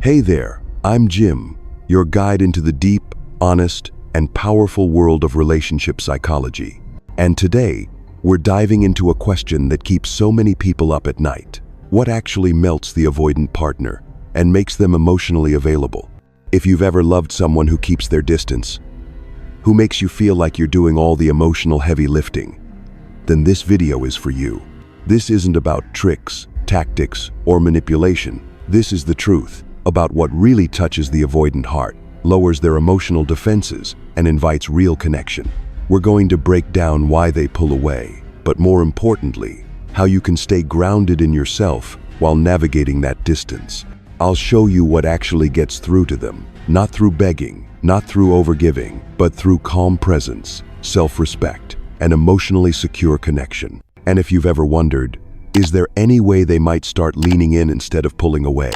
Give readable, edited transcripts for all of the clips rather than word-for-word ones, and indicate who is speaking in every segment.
Speaker 1: Hey there, I'm Jim, your guide into the deep, honest, and powerful world of relationship psychology. And today, we're diving into a question that keeps so many people up at night. What actually melts the avoidant partner and makes them emotionally available? If you've ever loved someone who keeps their distance, who makes you feel like you're doing all the emotional heavy lifting, then this video is for you. This isn't about tricks, tactics, or manipulation. This is the truth about what really touches the avoidant heart, lowers their emotional defenses, and invites real connection. We're going to break down why they pull away, but more importantly, how you can stay grounded in yourself while navigating that distance. I'll show you what actually gets through to them, not through begging, not through overgiving, but through calm presence, self-respect, and emotionally secure connection. And if you've ever wondered, is there any way they might start leaning in instead of pulling away?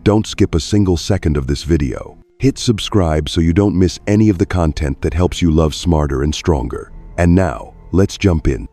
Speaker 1: Don't skip a single second of this video. Hit subscribe so you don't miss any of the content that helps you love smarter and stronger. And now, let's jump in.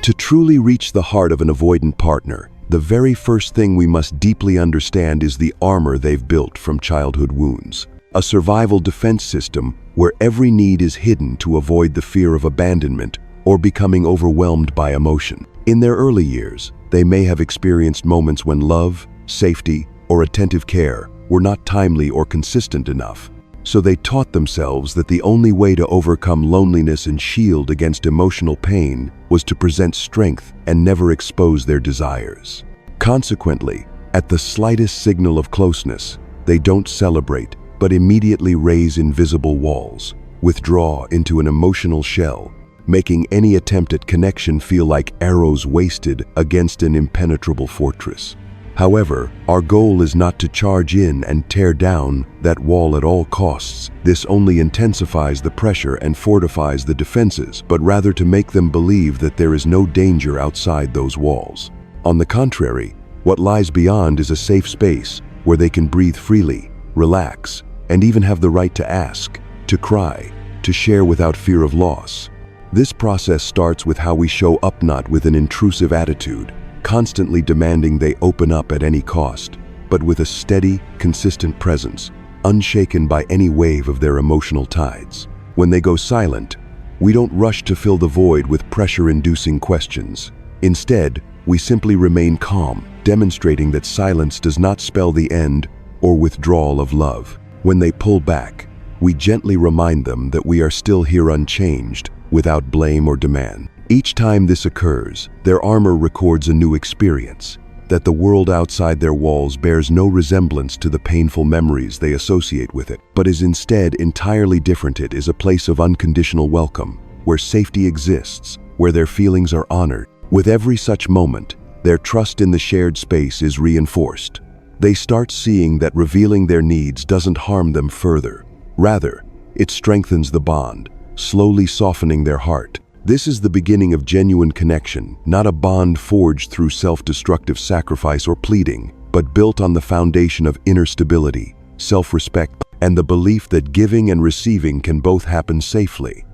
Speaker 1: To truly reach the heart of an avoidant partner, the very first thing we must deeply understand is the armor they've built from childhood wounds. A survival defense system where every need is hidden to avoid the fear of abandonment or becoming overwhelmed by emotion. In their early years, they may have experienced moments when love, safety, or attentive care were not timely or consistent enough. So they taught themselves that the only way to overcome loneliness and shield against emotional pain was to present strength and never expose their desires. Consequently, at the slightest signal of closeness, they don't celebrate, but immediately raise invisible walls, withdraw into an emotional shell, making any attempt at connection feel like arrows wasted against an impenetrable fortress. However, our goal is not to charge in and tear down that wall at all costs. This only intensifies the pressure and fortifies the defenses, but rather to make them believe that there is no danger outside those walls. On the contrary, what lies beyond is a safe space where they can breathe freely, relax, and even have the right to ask, to cry, to share without fear of loss. This process starts with how we show up, not with an intrusive attitude, constantly demanding they open up at any cost, but with a steady, consistent presence, unshaken by any wave of their emotional tides. When they go silent, we don't rush to fill the void with pressure-inducing questions. Instead, we simply remain calm, demonstrating that silence does not spell the end or withdrawal of love. When they pull back, we gently remind them that we are still here unchanged, without blame or demand. Each time this occurs, their armor records a new experience, that the world outside their walls bears no resemblance to the painful memories they associate with it, but is instead entirely different. It is a place of unconditional welcome, where safety exists, where their feelings are honored. With every such moment, their trust in the shared space is reinforced. They start seeing that revealing their needs doesn't harm them further. Rather, it strengthens the bond, slowly softening their heart. This is the beginning of genuine connection, not a bond forged through self-destructive sacrifice or pleading, but built on the foundation of inner stability, self-respect, and the belief that giving and receiving can both happen safely.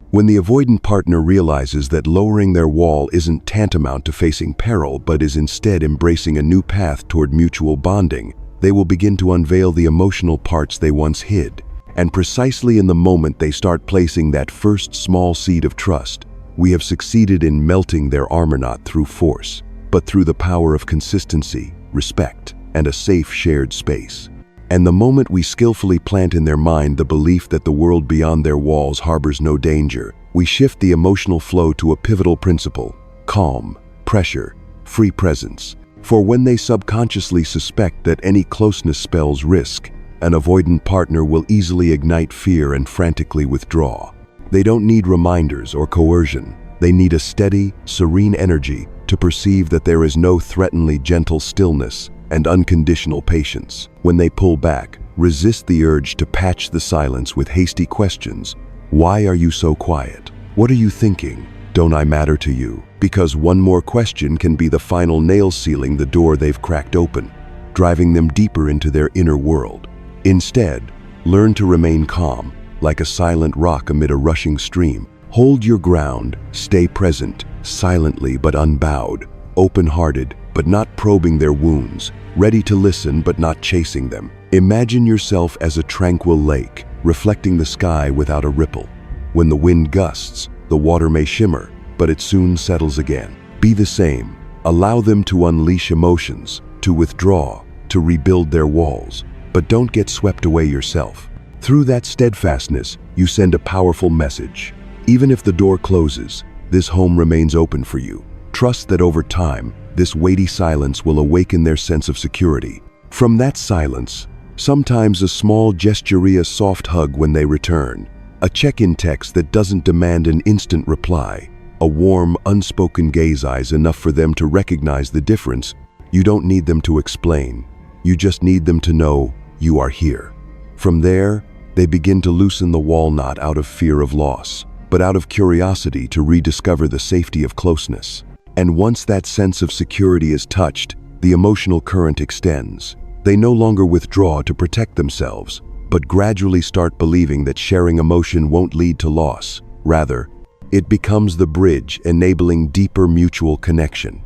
Speaker 1: When the avoidant partner realizes that lowering their wall isn't tantamount to facing peril, but is instead embracing a new path toward mutual bonding, they will begin to unveil the emotional parts they once hid. And precisely in the moment they start placing that first small seed of trust, we have succeeded in melting their armor, not through force, but through the power of consistency, respect, and a safe shared space. And the moment we skillfully plant in their mind the belief that the world beyond their walls harbors no danger, we shift the emotional flow to a pivotal principle: calm, pressure, free presence. For when they subconsciously suspect that any closeness spells risk, an avoidant partner will easily ignite fear and frantically withdraw. They don't need reminders or coercion. They need a steady, serene energy to perceive that there is no threateningly gentle stillness and unconditional patience. When they pull back, resist the urge to patch the silence with hasty questions. Why are you so quiet? What are you thinking? Don't I matter to you? Because one more question can be the final nail sealing the door they've cracked open, driving them deeper into their inner world. Instead, learn to remain calm, like a silent rock amid a rushing stream. Hold your ground, stay present, silently but unbowed, open-hearted, but not probing their wounds, ready to listen but not chasing them. Imagine yourself as a tranquil lake, reflecting the sky without a ripple. When the wind gusts, the water may shimmer, but it soon settles again. Be the same. Allow them to unleash emotions, to withdraw, to rebuild their walls, but don't get swept away yourself. Through that steadfastness, you send a powerful message. Even if the door closes, this home remains open for you. Trust that over time, this weighty silence will awaken their sense of security. From that silence, sometimes a small gesture, a soft hug when they return, a check-in text that doesn't demand an instant reply, a warm, unspoken gaze is enough for them to recognize the difference. You don't need them to explain. You just need them to know you are here. From there, they begin to loosen the wall not out of fear of loss, but out of curiosity to rediscover the safety of closeness. And once that sense of security is touched, the emotional current extends. They no longer withdraw to protect themselves, but gradually start believing that sharing emotion won't lead to loss. Rather, it becomes the bridge enabling deeper mutual connection.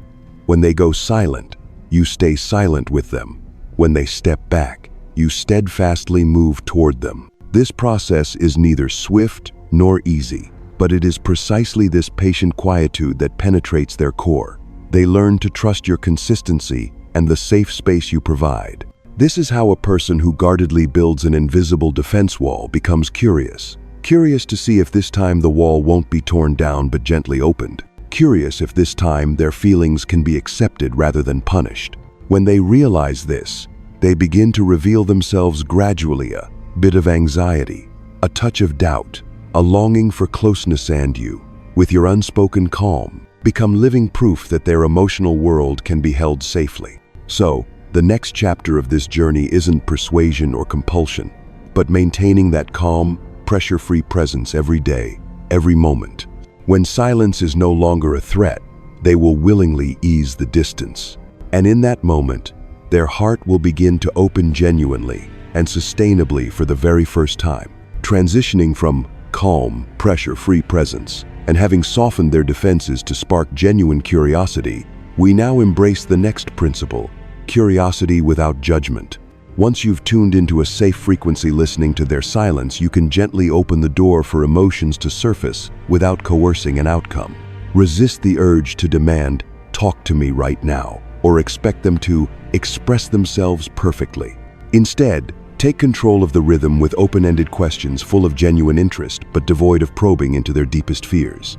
Speaker 1: When they go silent, you stay silent with them. When they step back, you steadfastly move toward them. This process is neither swift nor easy, but it is precisely this patient quietude that penetrates their core. They learn to trust your consistency and the safe space you provide. This is how a person who guardedly builds an invisible defense wall becomes curious. Curious to see if this time the wall won't be torn down but gently opened. Curious if this time their feelings can be accepted rather than punished. When they realize this, they begin to reveal themselves gradually, a bit of anxiety, a touch of doubt, a longing for closeness, and you, with your unspoken calm, become living proof that their emotional world can be held safely. So, the next chapter of this journey isn't persuasion or compulsion, but maintaining that calm, pressure-free presence every day, every moment. When silence is no longer a threat, they will willingly ease the distance. And in that moment, their heart will begin to open genuinely and sustainably for the very first time, transitioning from calm, pressure-free presence, and having softened their defenses to spark genuine curiosity. We now embrace the next principle, curiosity without judgment. Once you've tuned into a safe frequency listening to their silence, you can gently open the door for emotions to surface without coercing an outcome. Resist the urge to demand, "Talk to me right now," or expect them to express themselves perfectly. Instead, take control of the rhythm with open-ended questions full of genuine interest but devoid of probing into their deepest fears.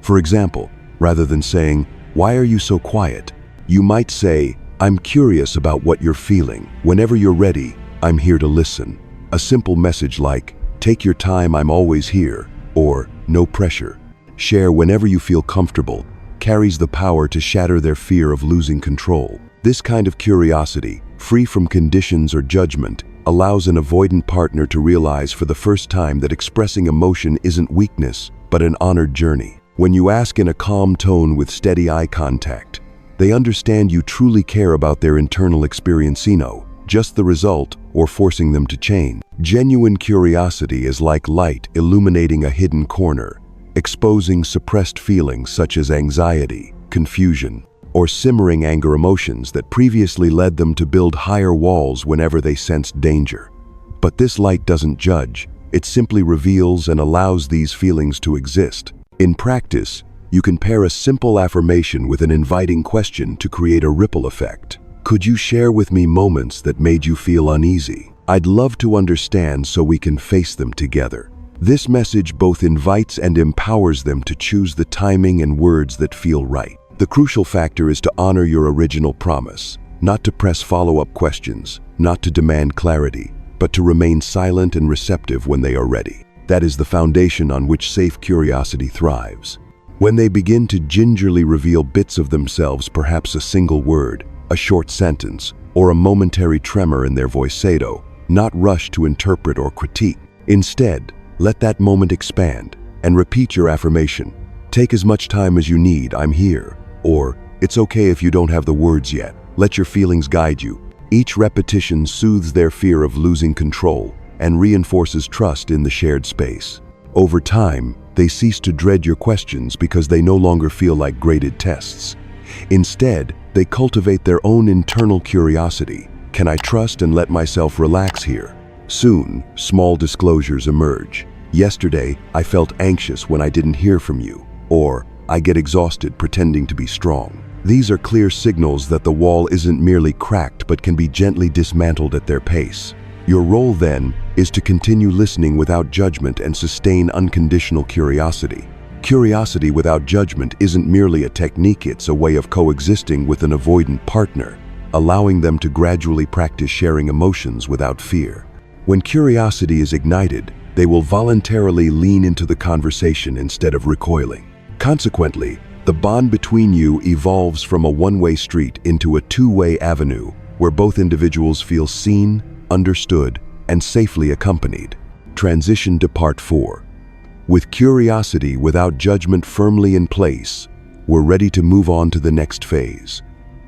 Speaker 1: For example, rather than saying, "Why are you so quiet?" you might say, "I'm curious about what you're feeling. Whenever you're ready, I'm here to listen." A simple message like, "Take your time, I'm always here," or "No pressure. Share whenever you feel comfortable," carries the power to shatter their fear of losing control. This kind of curiosity, free from conditions or judgment, allows an avoidant partner to realize for the first time that expressing emotion isn't weakness, but an honored journey. When you ask in a calm tone with steady eye contact, they understand you truly care about their internal experience, just the result or forcing them to change. Genuine curiosity is like light illuminating a hidden corner, exposing suppressed feelings such as anxiety, confusion, or simmering anger emotions that previously led them to build higher walls whenever they sensed danger. But this light doesn't judge, it simply reveals and allows these feelings to exist. In practice, you can pair a simple affirmation with an inviting question to create a ripple effect. Could you share with me moments that made you feel uneasy? I'd love to understand so we can face them together. This message both invites and empowers them to choose the timing and words that feel right. The crucial factor is to honor your original promise, not to press follow-up questions, not to demand clarity, but to remain silent and receptive when they are ready. That is the foundation on which safe curiosity thrives. When they begin to gingerly reveal bits of themselves, perhaps a single word, a short sentence, or a momentary tremor in their voice, not rush to interpret or critique. Instead, let that moment expand and repeat your affirmation. Take as much time as you need, "I'm here," or "It's okay if you don't have the words yet." Let your feelings guide you. Each repetition soothes their fear of losing control and reinforces trust in the shared space. Over time, they cease to dread your questions because they no longer feel like graded tests. Instead, They cultivate their own internal curiosity. Can I trust and let myself relax here? Soon, small disclosures emerge. Yesterday, I felt anxious when I didn't hear from you, or I get exhausted pretending to be strong. These are clear signals that the wall isn't merely cracked but can be gently dismantled at their pace. Your role then is to continue listening without judgment and sustain unconditional curiosity. Curiosity without judgment isn't merely a technique, it's a way of coexisting with an avoidant partner, allowing them to gradually practice sharing emotions without fear. When curiosity is ignited, they will voluntarily lean into the conversation instead of recoiling. Consequently, the bond between you evolves from a one-way street into a two-way avenue where both individuals feel seen, understood, and safely accompanied. Transition to Part 4. With curiosity without judgment firmly in place, we're ready to move on to the next phase.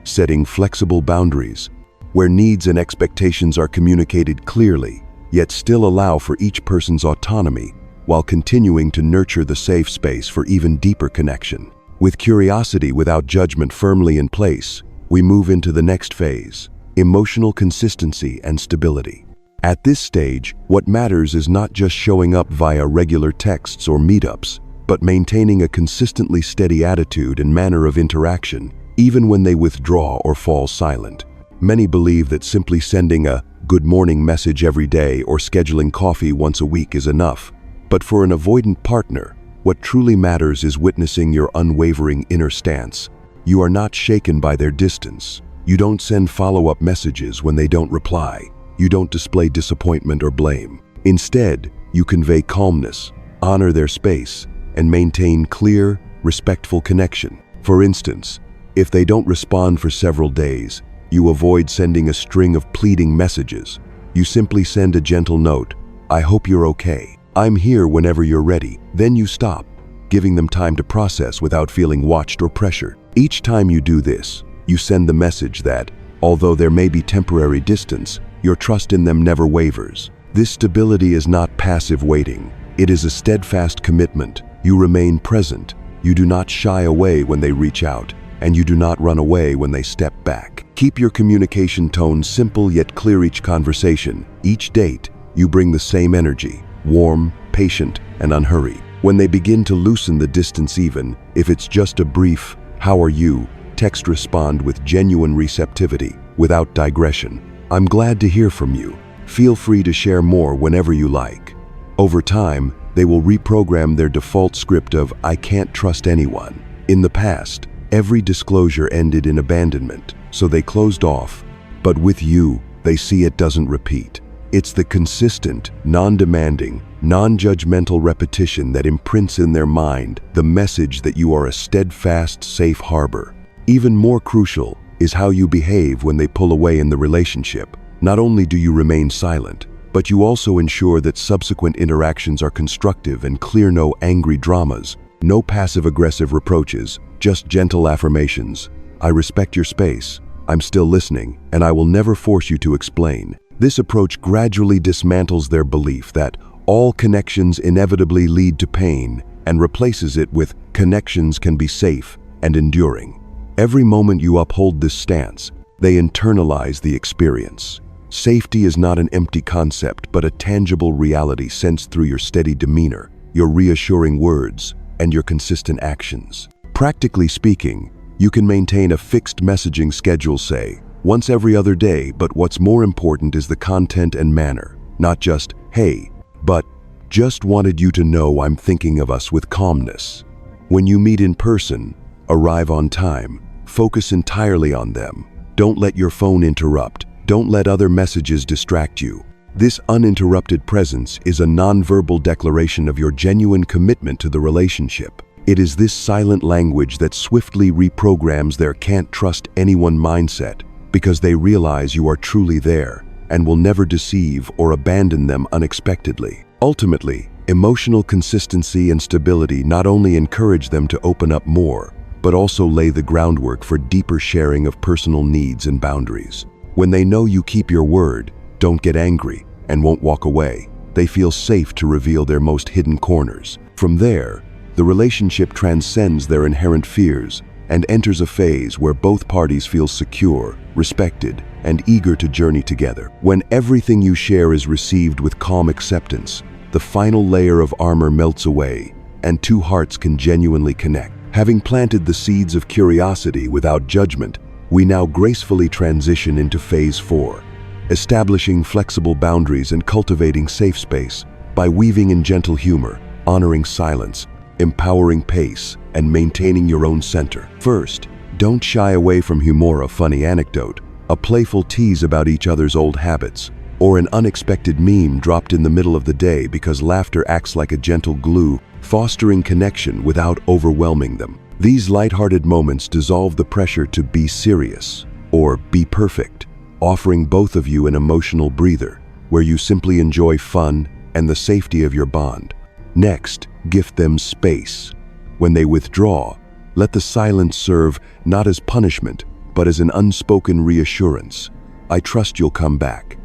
Speaker 1: Setting flexible boundaries, where needs and expectations are communicated clearly, yet still allow for each person's autonomy while continuing to nurture the safe space for even deeper connection. With curiosity without judgment firmly in place, we move into the next phase, emotional consistency and stability. At this stage, what matters is not just showing up via regular texts or meetups, but maintaining a consistently steady attitude and manner of interaction, even when they withdraw or fall silent. Many believe that simply sending a good morning message every day or scheduling coffee once a week is enough. But for an avoidant partner, what truly matters is witnessing your unwavering inner stance. You are not shaken by their distance. You don't send follow-up messages when they don't reply. You don't display disappointment or blame. Instead, you convey calmness, honor their space, and maintain clear, respectful connection. For instance, if they don't respond for several days, you avoid sending a string of pleading messages. You simply send a gentle note, "I hope you're okay. I'm here whenever you're ready." Then you stop, giving them time to process without feeling watched or pressured. Each time you do this, you send the message that, although there may be temporary distance, your trust in them never wavers. This stability is not passive waiting. It is a steadfast commitment. You remain present. You do not shy away when they reach out, and you do not run away when they step back. Keep your communication tone simple yet clear each conversation. Each date, you bring the same energy, warm, patient, and unhurried. When they begin to loosen the distance, even if it's just a brief, "How are you?" text, respond with genuine receptivity, without digression. "I'm glad to hear from you. Feel free to share more whenever you like." Over time, they will reprogram their default script of "I can't trust anyone." In the past, every disclosure ended in abandonment, so they closed off. But with you, they see it doesn't repeat. It's the consistent, non-demanding, non-judgmental repetition that imprints in their mind the message that you are a steadfast, safe harbor. Even more crucial is how you behave when they pull away in the relationship. Not only do you remain silent, but you also ensure that subsequent interactions are constructive and clear. No angry dramas, no passive-aggressive reproaches, just gentle affirmations. "I respect your space, I'm still listening, and I will never force you to explain." This approach gradually dismantles their belief that all connections inevitably lead to pain and replaces it with connections can be safe and enduring. Every moment you uphold this stance, they internalize the experience. Safety is not an empty concept, but a tangible reality sensed through your steady demeanor, your reassuring words, and your consistent actions. Practically speaking, you can maintain a fixed messaging schedule, say, once every other day, but what's more important is the content and manner. Not just, "Hey," but "Just wanted you to know I'm thinking of us," with calmness. When you meet in person, arrive on time. Focus entirely on them. Don't let your phone interrupt. Don't let other messages distract you. This uninterrupted presence is a nonverbal declaration of your genuine commitment to the relationship. It is this silent language that swiftly reprograms their "can't trust anyone" mindset, because they realize you are truly there and will never deceive or abandon them unexpectedly. Ultimately, emotional consistency and stability not only encourage them to open up more, but also lay the groundwork for deeper sharing of personal needs and boundaries. When they know you keep your word, don't get angry, and won't walk away, they feel safe to reveal their most hidden corners. From there, the relationship transcends their inherent fears and enters a phase where both parties feel secure, respected, and eager to journey together. When everything you share is received with calm acceptance, the final layer of armor melts away, and two hearts can genuinely connect. Having planted the seeds of curiosity without judgment, we now gracefully transition into Phase 4, establishing flexible boundaries and cultivating safe space by weaving in gentle humor, honoring silence, empowering pace, and maintaining your own center. First, don't shy away from humor, a funny anecdote, a playful tease about each other's old habits, or an unexpected meme dropped in the middle of the day, because laughter acts like a gentle glue, fostering connection without overwhelming them. These lighthearted moments dissolve the pressure to be serious or be perfect, offering both of you an emotional breather where you simply enjoy fun and the safety of your bond. Next, gift them space. When they withdraw, let the silence serve not as punishment, but as an unspoken reassurance. I trust you'll come back.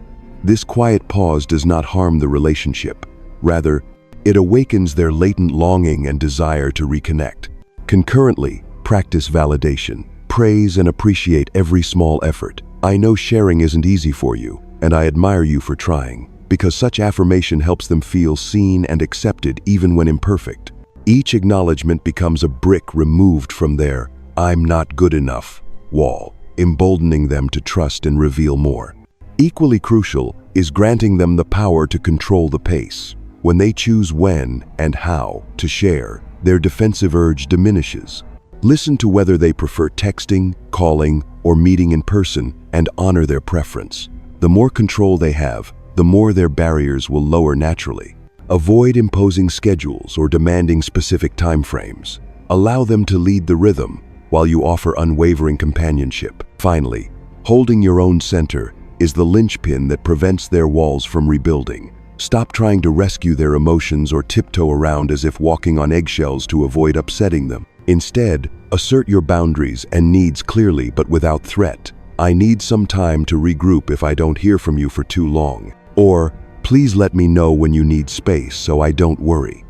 Speaker 1: This quiet pause does not harm the relationship. Rather, it awakens their latent longing and desire to reconnect. Concurrently, practice validation. Praise and appreciate every small effort. I know sharing isn't easy for you, and I admire you for trying, because such affirmation helps them feel seen and accepted even when imperfect. Each acknowledgement becomes a brick removed from their "I'm not good enough" wall, emboldening them to trust and reveal more. Equally crucial is granting them the power to control the pace. When they choose when and how to share, their defensive urge diminishes. Listen to whether they prefer texting, calling, or meeting in person, and honor their preference. The more control they have, the more their barriers will lower naturally. Avoid imposing schedules or demanding specific timeframes. Allow them to lead the rhythm while you offer unwavering companionship. Finally, holding your own center is the linchpin that prevents their walls from rebuilding. Stop trying to rescue their emotions or tiptoe around as if walking on eggshells to avoid upsetting them. Instead, assert your boundaries and needs clearly but without threat. I need some time to regroup if I don't hear from you for too long. Or, please let me know when you need space so I don't worry.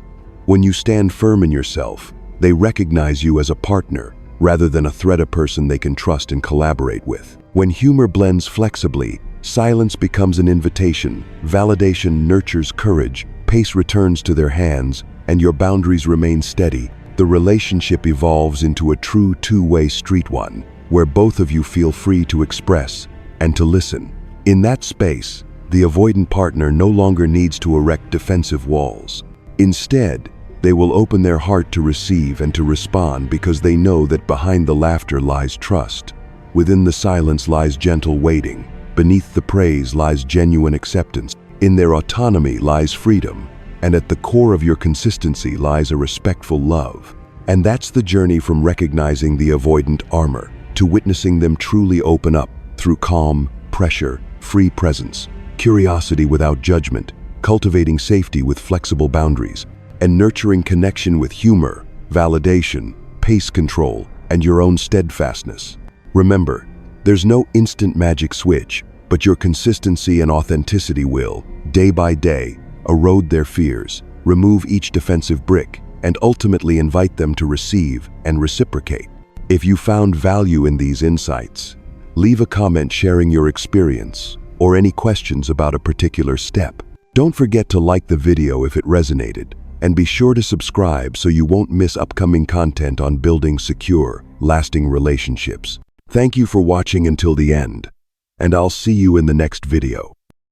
Speaker 1: When you stand firm in yourself, they recognize you as a partner rather than a threat, a person they can trust and collaborate with. When humor blends flexibly, silence becomes an invitation, validation nurtures courage, pace returns to their hands, and your boundaries remain steady. The relationship evolves into a true two-way street, one where both of you feel free to express and to listen. In that space, the avoidant partner no longer needs to erect defensive walls. Instead, they will open their heart to receive and to respond, because they know that behind the laughter lies trust. Within the silence lies gentle waiting. Beneath the praise lies genuine acceptance. In their autonomy lies freedom. And at the core of your consistency lies a respectful love. And that's the journey from recognizing the avoidant armor to witnessing them truly open up through calm, pressure, free presence, curiosity without judgment, cultivating safety with flexible boundaries, and nurturing connection with humor, validation, pace control, and your own steadfastness. Remember, there's no instant magic switch, but your consistency and authenticity will, day by day, erode their fears, remove each defensive brick, and ultimately invite them to receive and reciprocate. If you found value in these insights, leave a comment sharing your experience or any questions about a particular step. Don't forget to like the video if it resonated, and be sure to subscribe so you won't miss upcoming content on building secure, lasting relationships. Thank you for watching until the end, and I'll see you in the next video.